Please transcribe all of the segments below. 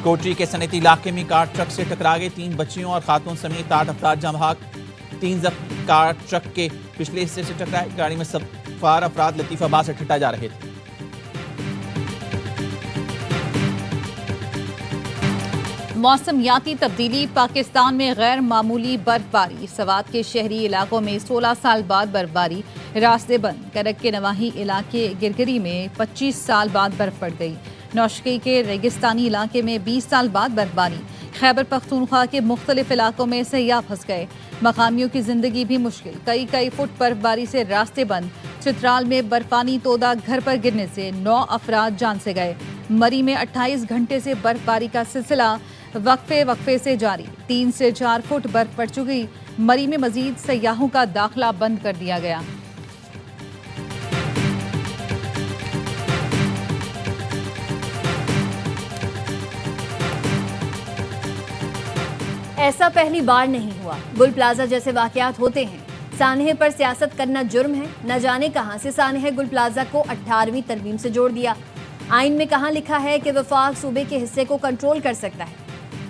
कोटरी के सनती इलाके में कार ट्रक से टकरा गई। 3 बच्चियों और खातून समेत 8 अफराद जहां भाग। 3 जख्मी कार ट्रक के पिछले हिस्से से टकराए। गाड़ी में सवार अफराद लतीफाबाद से ठट्टा जा रहे थे। मौसमियाती तब्दीली, पाकिस्तान में गैर मामूली बर्फबारी। सवात के शहरी इलाकों में 16 साल बाद बर्फबारी, रास्ते बंद। करक के नवाही इलाके गिरगिरी में 25 साल बाद बर्फ पड़ गई। नौशकी के रेगिस्तानी इलाके में 20 साल बाद बर्फबारी। खैबर पख्तूनख्वा के मुख्तलिफ इलाकों में सयाह फंस गए। मकामियों की जिंदगी भी मुश्किल। कई फुट बर्फबारी से रास्ते बंद। चित्राल में बर्फानी तोदा घर पर गिरने से 9 अफराद जान से गए। मरी में 28 घंटे से बर्फबारी का सिलसिला वक्फे से जारी। 3 से 4 फुट बर्फ पड़ चुकी। मरी में मजीद सयाहों का दाखिला बंद कर दिया गया। ऐसा पहली बार नहीं हुआ। गुल प्लाजा जैसे वाकयात होते हैं। सानहे पर सियासत करना जुर्म है। न जाने कहां से सानहे गुल प्लाजा को 18वीं तरमीम से जोड़ दिया। आइन में कहां लिखा है कि वफाक सूबे के हिस्से को कंट्रोल कर सकता है।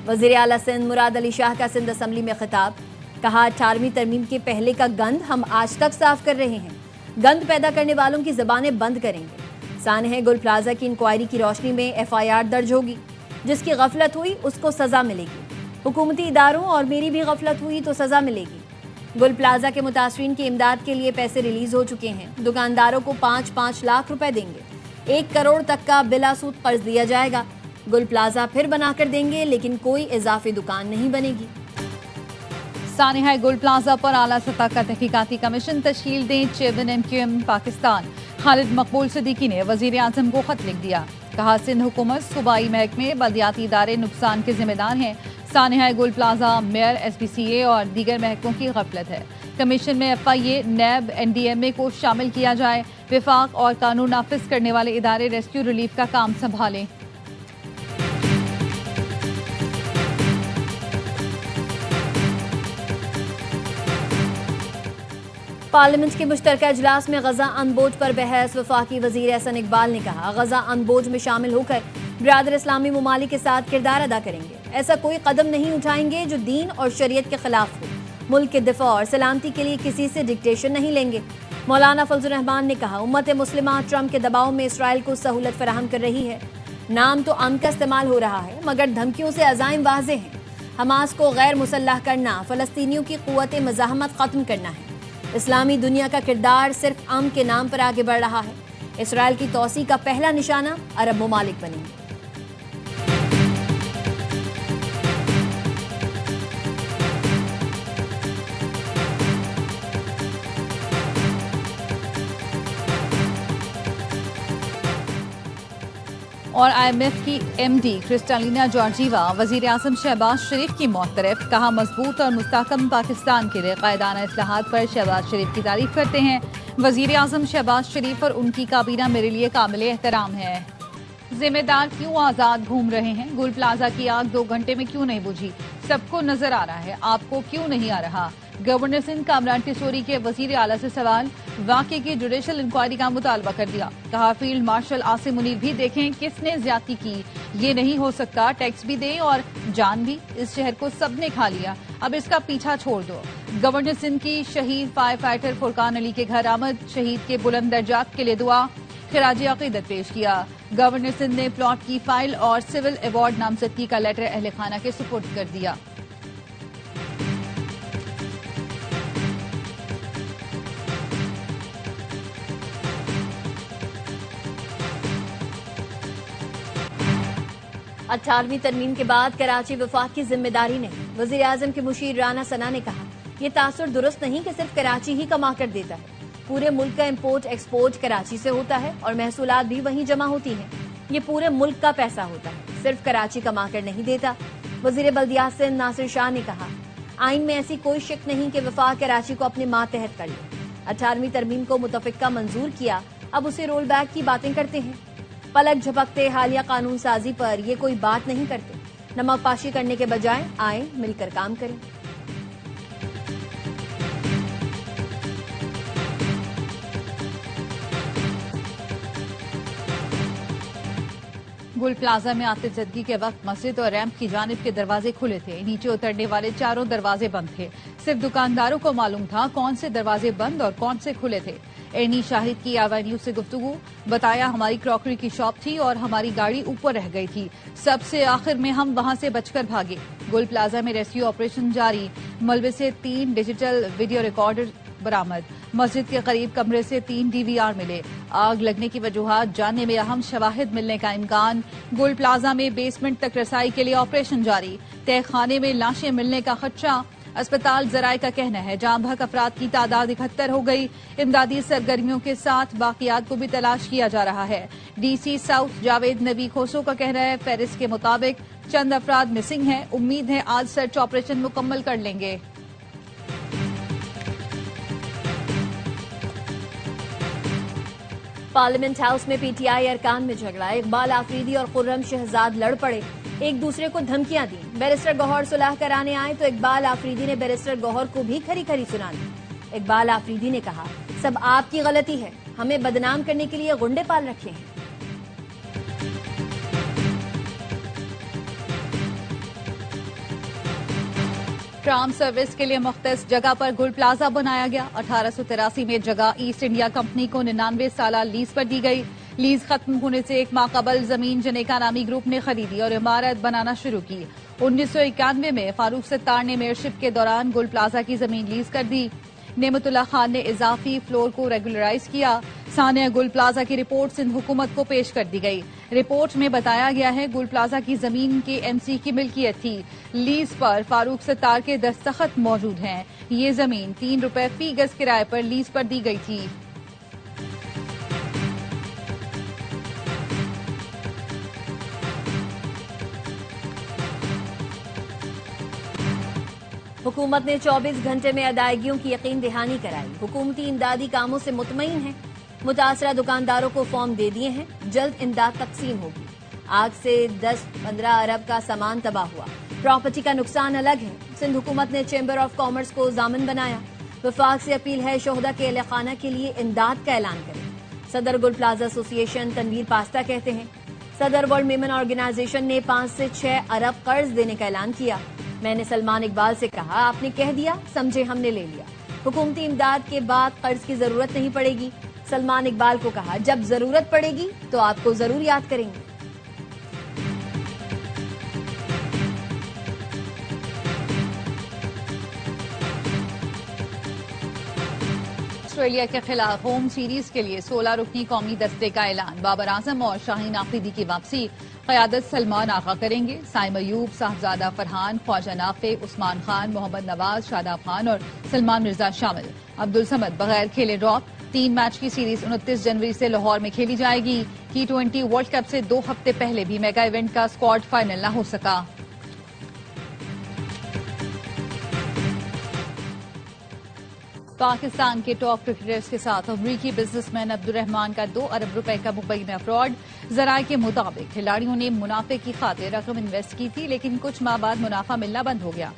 वजीर आला सिंध मुराद अली शाह का सिंध असम्बली में खिताब। कहा 18वीं तरमीम के पहले का गंद हम आज तक साफ कर रहे हैं। गंद पैदा करने वालों की जबानें बंद करेंगे। सानहे गुल प्लाजा की इंक्वायरी की रोशनी में FIR दर्ज होगी। जिसकी गफलत हुई उसको सजा मिलेगी। हुकूमती इदारों और मेरी भी गफलत हुई तो सजा मिलेगी। गुल प्लाजा के मुतासरीन की इमदाद के लिए पैसे रिलीज हो चुके हैं। दुकानदारों को 5-5 लाख रुपए देंगे। 1 करोड़ तक का बिला सूद कर्ज दिया जाएगा। गुल प्लाजा फिर बनाकर देंगे, लेकिन कोई इजाफी दुकान नहीं बनेगी। सानहा गुल प्लाजा पर आला सतह का तहकीकाती कमीशन तश्कील दें। चेयरमैन MQM पाकिस्तान खालिद मकबूल सिद्दीकी ने वजीर आजम को खत लिख दिया। कहा सिंध हुकूमत, सूबाई महकमे, बल्दियाती इदारे नुकसान के जिम्मेदार हैं। सानहा गुल प्लाजा मेयर, SPCA और दीगर महकमों की गफलत है। कमीशन में FIA, NAB, NDMA को शामिल किया जाए। विफाक और कानून नाफिज करने वाले इदारे रेस्क्यू रिलीफ का काम संभालें। पार्लियामेंट के मुश्तरका इजलास में गजा अनबोझ पर बहस। वफाकी वजीर एहसन इकबाल ने कहा गजा अनबोझ में शामिल होकर बिरादर इस्लामी ममालिक के साथ किरदार अदा करेंगे। ऐसा कोई कदम नहीं उठाएंगे जो दीन और शरीयत के खिलाफ हो। मुल्क के दिफा और सलामती के लिए किसी से डिक्टेशन नहीं लेंगे। मौलाना फजल रहमान ने कहा उम्मत मुस्लिमा ट्रंप के दबाव में इसराइल को सहूलत फराहम कर रही है। नाम तो अमन का इस्तेमाल हो रहा है, मगर धमकियों से अज़ाइम वाज़ेह हैं। हमास को गैर मुसल्लह करना, फ़लस्तीनियों की क़ुव्वत मज़ाहमत ख़त्म करना है। इस्लामी दुनिया का किरदार सिर्फ अमन के नाम पर आगे बढ़ रहा है। इसराइल की तौसी का पहला निशाना अरब ममालिक बनेंगे। और IMF की MD क्रिस्टालिना जॉर्जीवा वजीर आजम शहबाज शरीफ की मोहतरफ। कहा मजबूत और मुस्तहकम पाकिस्तान के लिए कायदाना इस्लाहात पर शहबाज शरीफ की तारीफ करते हैं। वजीर आजम शहबाज शरीफ और उनकी काबीना मेरे लिए काबिल एहतराम है। जिम्मेदार क्यों आजाद घूम रहे हैं? गुल प्लाजा की आग 2 घंटे में क्यों नहीं बुझी? सबको नजर आ रहा है, आपको क्यों नहीं आ रहा? गवर्नर सिंध कामरान टिसोरी के वजीर आला से सवाल। वाकये की जुडिशल इंक्वायरी का मुतालबा कर दिया। कहा फील्ड मार्शल आसिम मुनीर भी देखें किसने ज्यादती की। ये नहीं हो सकता, टैक्स भी दें और जान भी। इस शहर को सबने खा लिया, अब इसका पीछा छोड़ दो। गवर्नर सिंध की शहीद फायर फाइटर फुरकान अली के घर आमद। शहीद के बुलंद दर्जात के लिए दुआ, खिराज अकीदत पेश किया। गवर्नर सिंध ने प्लॉट की फाइल और सिविल अवार्ड नामजदगी का लेटर अहले खाना के सुपुर्द कर दिया। अठारहवीं तरमीम के बाद कराची वफाक की जिम्मेदारी नहीं। वजीर आजम के मुशीर राना सना ने कहा यह तासुर दुरुस्त नहीं कि सिर्फ कराची ही कमा कर देता है। पूरे मुल्क का इम्पोर्ट एक्सपोर्ट कराची से होता है और महसूलात भी वहीं जमा होती हैं। ये पूरे मुल्क का पैसा होता है, सिर्फ कराची कमा कर नहीं देता। वजीर बल्दियात सिंध नासिर शाह ने कहा आइन में ऐसी कोई शक नहीं कि वफाक कराची को अपने मातहत कर ले। 18वीं तरमीम को मुतफिका मंजूर किया, अब उसे रोल बैक की बातें करते हैं। पलक झपकते हालिया कानून साजी पर ये कोई बात नहीं करते। नमक पाशी करने के बजाय आए मिलकर काम करें। गुल प्लाजा में आतिशबाजी के वक्त मस्जिद और रैंप की जानिब के दरवाजे खुले थे। नीचे उतरने वाले चारों दरवाजे बंद थे। सिर्फ दुकानदारों को मालूम था कौन से दरवाजे बंद और कौन से खुले थे। एनी शाहिद की आवाज़ न्यूज से गुफ्तगू, बताया हमारी क्रॉकरी की शॉप थी और हमारी गाड़ी ऊपर रह गई थी। सबसे आखिर में हम वहां से बचकर भागे। गुल प्लाजा में रेस्क्यू ऑपरेशन जारी। मलबे से 3 डिजिटल वीडियो रिकॉर्डर बरामद। मस्जिद के करीब कमरे से 3 DVR मिले। आग लगने की वजूहात जानने में अहम शवाहिद मिलने का इम्कान। गुल प्लाजा में बेसमेंट तक रसाई के लिए ऑपरेशन जारी। तहखाने में लाशें मिलने का खदशा। अस्पताल जराये का कहना है जाम बहक अफराद की तादाद 71 हो गई। इमदादी सरगर्मियों के साथ बाकियात को भी तलाश किया जा रहा है। DC साउथ जावेद नबी खोसो का कहना है फेरिस के मुताबिक चंद अफराद मिसिंग हैं। उम्मीद है आज सर्च ऑपरेशन मुकम्मल कर लेंगे। पार्लियामेंट हाउस में PTI अरकान में झगड़ा। इकबाल आफरीदी और खुर्रम शहजाद लड़ पड़े, एक दूसरे को धमकियां दी। बैरिस्टर गौहर सुलह कराने आए तो इकबाल आफरीदी ने बैरिस्टर गौहर को भी खरी खरी सुना दी। इकबाल आफरीदी ने कहा सब आपकी गलती है, हमें बदनाम करने के लिए गुंडे पाल रखे हैं। ट्राम सर्विस के लिए मुख्तस जगह पर गुल प्लाजा बनाया गया। 1883 में जगह ईस्ट इंडिया कंपनी को 99 साल लीज पर दी गई। लीज खत्म होने से 1 माह कबल जमीन जनेका नामी ग्रुप ने खरीदी और इमारत बनाना शुरू की। 1991 में फारूक सत्तार ने मेयरशिप के दौरान गुल प्लाजा की जमीन लीज कर दी। नेमतुल्लाह खान ने इजाफी फ्लोर को रेगुलराइज किया। सानिया गुल प्लाजा की रिपोर्ट सिंध हुकूमत को पेश कर दी गई। रिपोर्ट में बताया गया है गुल प्लाजा की जमीन के MC की मिल्कियत थी। लीज पर फारूक सत्तार के दस्तखत मौजूद हैं। ये जमीन 3 रुपए फी गज किराए पर लीज पर दी गई थी। हुकूमत ने 24 घंटे में अदायगियों की यकीन दहानी कराई। हुकूमती इमदादी कामों से मुतमईन है। मुतासरा दुकानदारों को फॉर्म दे दिए हैं। जल्द इमदाद तकसीम होगी। आग से 10-15 अरब का सामान तबाह हुआ। प्रॉपर्टी का नुकसान अलग है। सिंध हुकूमत ने चैम्बर ऑफ कॉमर्स को जामिन बनाया। वफाक से अपील है शोहदा के अहले खाना के लिए इमदाद का ऐलान करें। सदर गुल प्लाजा एसोसिएशन तनवीर पास्ता कहते हैं सदर वर्ल्ड मेमन ऑर्गेनाइजेशन ने 5 से 6 अरब कर्ज देने का ऐलान किया। मैंने सलमान इकबाल से कहा आपने कह दिया, समझे हमने ले लिया। हुकूमती इमदाद के बाद कर्ज की जरूरत नहीं पड़ेगी। सलमान इकबाल को कहा जब जरूरत पड़ेगी तो आपको जरूर याद करेंगे। ऑस्ट्रेलिया के खिलाफ होम सीरीज के लिए 16 रुकनी कौमी दस्ते का ऐलान। बाबर आजम और शाहीन आफरीदी की वापसी। क़यादत सलमान आगा करेंगे। साइम अयूब, साहबजादा फरहान, ख्वाजा नाफे, उस्मान खान, मोहम्मद नवाज, शादाब खान और सलमान मिर्जा शामिल। अब्दुल समद बगैर खेले ड्रॉप। 3 मैच की सीरीज 29 जनवरी से लाहौर में खेली जाएगी। T20 वर्ल्ड कप से 2 हफ्ते पहले भी मेगा इवेंट का स्क्वाड फाइनल न हो सका। पाकिस्तान के टॉप क्रिकेटर्स के साथ अमरीकी बिजनेसमैन अब्दुर्रहमान का 2 अरब रुपए का मुबैन फ्रॉड। जराये के मुताबिक खिलाड़ियों ने मुनाफे की खातिर रकम इन्वेस्ट की थी, लेकिन कुछ माह बाद मुनाफा मिलना बंद हो गया।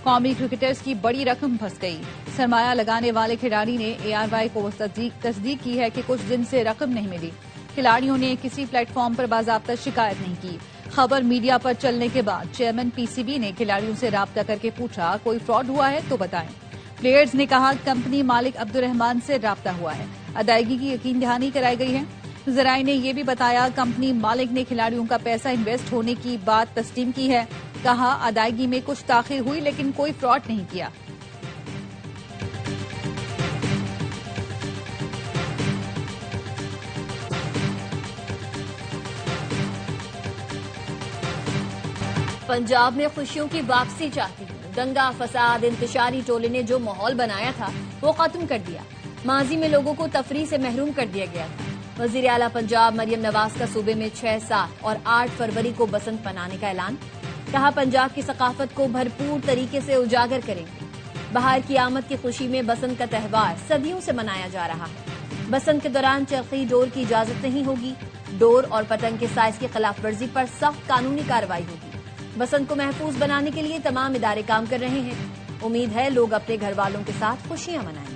कौमी क्रिकेटर्स की बड़ी रकम फंस गई। सरमाया लगाने वाले खिलाड़ी ने ARY को तस्दीक की है कि कुछ दिन से रकम नहीं मिली। खिलाड़ियों ने किसी प्लेटफॉर्म पर बाज़ाब्ता शिकायत नहीं की। खबर मीडिया पर चलने के बाद चेयरमैन PCB ने खिलाड़ियों से राब्ता करके पूछा कोई फ्रॉड हुआ है तो बताएं। प्लेयर्स ने कहा कंपनी मालिक अब्दुर्रहमान से राब्ता हुआ है। अदायगी की यकीन दहानी कराई गई है। जराये ने यह भी बताया कंपनी मालिक ने खिलाड़ियों का पैसा इन्वेस्ट होने की बात तस्लीम की है। कहा अदायगी में कुछ ताखिर हुई लेकिन कोई फ्रॉड नहीं किया। पंजाब में खुशियों की वापसी चाहती हूँ। दंगा फसाद इंतशारी टोले ने जो माहौल बनाया था वो खत्म कर दिया। माजी में लोगों को तफरीह से महरूम कर दिया गया था। वजीर आला पंजाब मरियम नवाज का सूबे में 6, 7 और 8 फरवरी को बसंत मनाने का ऐलान। कहा पंजाब की सकाफत को भरपूर तरीके से उजागर करेंगे। बहार की आमद की खुशी में बसंत का त्यौहार सदियों से मनाया जा रहा है। बसंत के दौरान चरखी डोर की इजाजत नहीं होगी। डोर और पतंग के साइज की खिलाफ वर्जी पर सख्त कानूनी कार्रवाई होगी। बसंत को महफूज बनाने के लिए तमाम इदारे काम कर रहे हैं। उम्मीद है लोग अपने घर वालों के साथ खुशियां मनाएंगे।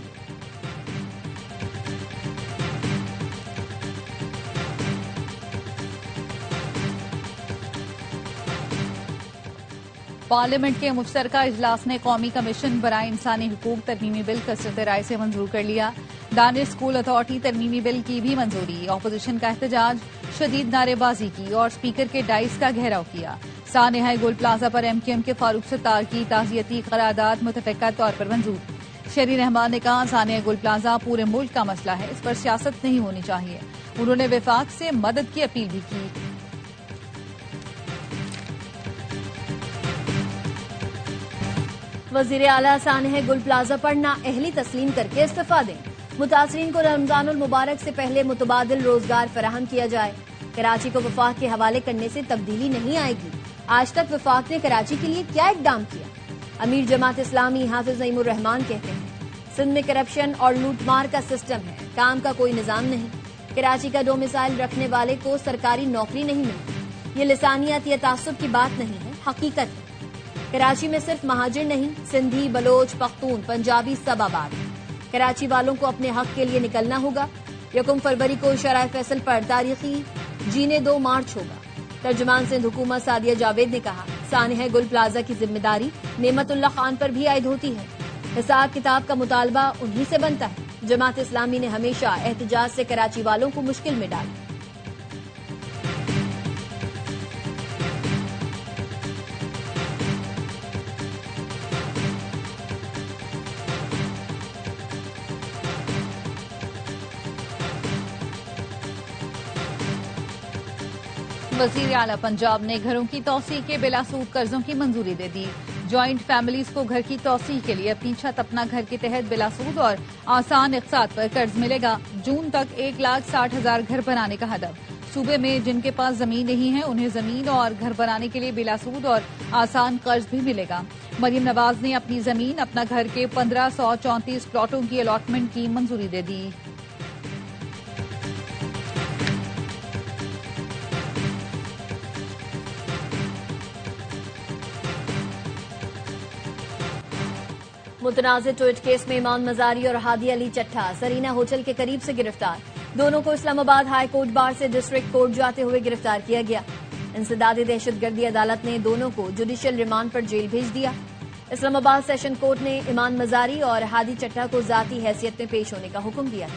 पार्लियामेंट के मुश्तरका इजलास ने कौमी कमीशन बराए इंसानी हुकूक तरमीमी बिल कसरत राय से मंजूर कर लिया। दानिश स्कूल अथॉरिटी तरमीमी बिल की भी मंजूरी। ऑपोजिशन का एहतजाज, शदीद नारेबाजी की और स्पीकर के डाइस का घेराव किया। सानेहा गुल प्लाजा पर MKM के फारूक सत्तार की ताज़ियती करारदाद मुतफ़िका तौर पर मंजूर। शहरी रहमान ने कहा, सानेहा गुल प्लाजा पूरे मुल्क का मसला है, इस पर सियासत नहीं होनी चाहिए। उन्होंने वफाक से मदद की अपील भी की। वजीर आला सानेहा गुल प्लाजा पर नाअहली तस्लीम करके इस्तीफा दें। मुतासरीन को रमजानुल मुबारक से पहले मुतबादिल रोजगार फराहम किया जाए। कराची को वफाक के हवाले करने से तब्दीली नहीं आएगी। आज तक वफाक ने कराची के लिए क्या इकदाम किया? अमीर जमात इस्लामी हाफिज नईमुर रहमान कहते हैं, सिंध में करप्शन और लूटमार का सिस्टम है, काम का कोई निजाम नहीं। कराची का डोमिसाइल रखने वाले को सरकारी नौकरी नहीं मिलती। ये लिसानियत या तासुब की बात नहीं है, हकीकत है। कराची में सिर्फ महाजिर नहीं, सिंधी, बलोच, पख्तून, पंजाबी सब आबाद हैं। कराची वालों को अपने हक के लिए निकलना होगा। 1 फरवरी को शराय फैसल पर तारीखी जीने दो मार्च होगा। तर्जुमान सिंध हुकूमत सादिया जावेद ने कहा, सानेहा गुल प्लाजा की जिम्मेदारी नेमतुल्लाह खान पर भी आयद होती है। हिसाब किताब का मुतालबा उन्हीं से बनता है। जमात इस्लामी ने हमेशा एहतजाज से कराची वालों को मुश्किल में डाला। वजीर आला पंजाब ने घरों की तौसीह के बिलासूद कर्जों की मंजूरी दे दी। ज्वाइंट फैमिलीज को घर की तौसीह के लिए अपनी छत अपना घर के तहत बिलासूद और आसान इक़्तिसाद पर कर्ज मिलेगा। जून तक 1,60,000 घर बनाने का हदफ। सूबे में जिनके पास जमीन नहीं है उन्हें जमीन और घर बनाने के लिए बिलासूद और आसान कर्ज भी मिलेगा। मरियम नवाज ने अपनी जमीन अपना घर के 1534 प्लॉटों की अलॉटमेंट की मंजूरी दे दी। मुतनाज़िर ट्वीट केस में इमाम मजारी और हादी अली चट्ठा सरीना होटल के करीब से गिरफ्तार। दोनों को इस्लामाबाद हाई कोर्ट बार से डिस्ट्रिक्ट कोर्ट जाते हुए गिरफ्तार किया गया। इंसदादी दहशतगर्दी अदालत ने दोनों को जुडिशियल रिमांड पर जेल भेज दिया। इस्लामाबाद सेशन कोर्ट ने इमाम मजारी और हादी चट्ठा को जाती हैसियत में पेश होने का हुक्म दिया।